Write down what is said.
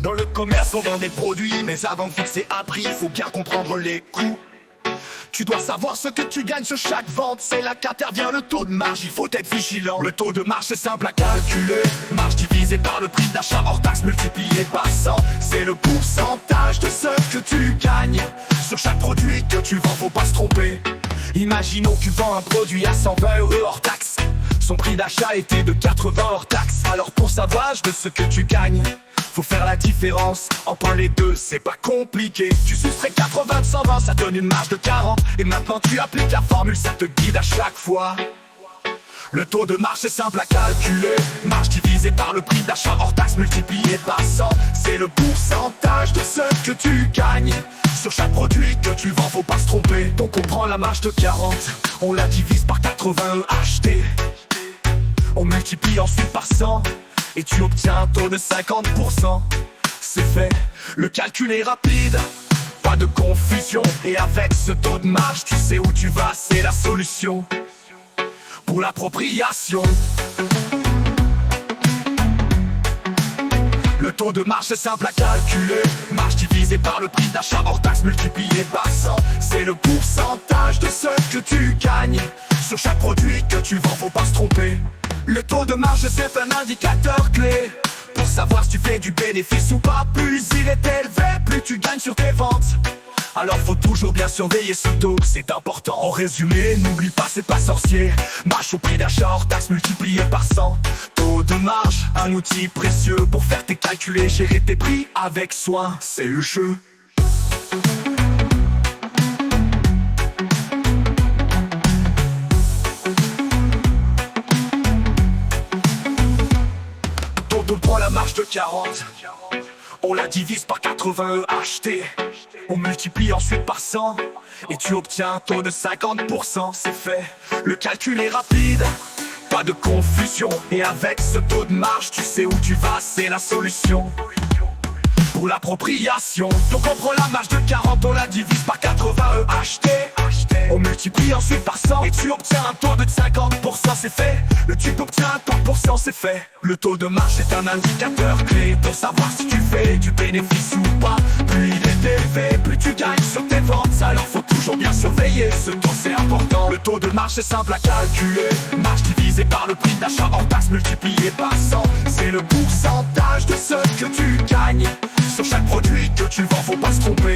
Dans le commerce on vend des produits, mais avant de fixer un prix, faut bien comprendre les coûts. Tu dois savoir ce que tu gagnes sur chaque vente, c'est là qu'intervient le taux de marge, il faut être vigilant. Le taux de marge c'est simple à calculer, marge divisée par le prix d'achat hors taxe multiplié par 100. C'est le pourcentage de ce que tu gagnes sur chaque produit que tu vends, faut pas se tromper. Imaginons que tu vends un produit à 120 € hors taxe. Son prix d'achat était de 80 hors taxe. Alors pour savoir de ce que tu gagnes, faut faire la différence entre les deux, c'est pas compliqué. Tu soustrais 80 de 120, ça donne une marge de 40. Et maintenant tu appliques la formule, ça te guide à chaque fois. Le taux de marge c'est simple à calculer, marge divisée par le prix d'achat hors taxe multiplié par 100. C'est le pourcentage de ce que tu gagnes sur chaque produit que tu vends, faut pas se tromper. Donc on prend la marge de 40, on la divise par 80 achetés. On multiplie ensuite par 100 et tu obtiens un taux de 50%. C'est fait, le calcul est rapide, pas de confusion. Et avec ce taux de marge, tu sais où tu vas, c'est la solution pour l'appropriation. Le taux de marge c'est simple à calculer, marge divisée par le prix d'achat hors taxe multiplié par 100. C'est le pourcentage de ce que tu gagnes sur chaque produit que tu vends, faut pas se tromper. Le taux de marge c'est un indicateur clé pour savoir si tu fais du bénéfice ou pas. Plus il est élevé, plus tu gagnes sur tes ventes. Alors faut toujours bien surveiller ce taux, c'est important. En résumé, n'oublie pas, c'est pas sorcier. Marge au prix d'achat hors taxe multiplié par 100. Taux de marge, un outil précieux pour faire tes calculs et gérer tes prix avec soin. C'est le jeu. On prend la marge de 40, on la divise par 80 achetés. On multiplie ensuite par 100 et tu obtiens un taux de 50%. C'est fait, le calcul est rapide, pas de confusion. Et avec ce taux de marge, tu sais où tu vas, c'est la solution pour l'appropriation. Donc on prend la marge de 40, on la divise par 80 achetés. On multiplie ensuite par 100 et tu obtiens un taux de 50%. C'est fait, le tu obtiens un taux de pourcent, c'est fait. Le taux de marge est un indicateur clé pour savoir si tu fais du bénéfice ou pas. Plus il est élevé, plus tu gagnes sur tes ventes. Alors faut toujours bien surveiller ce taux, c'est important. Le taux de marge c'est simple à calculer, marge divisée par le prix d'achat hors taxe multiplié par 100. C'est le pourcentage de ce que tu gagnes sur chaque produit que tu vends, faut pas se tromper.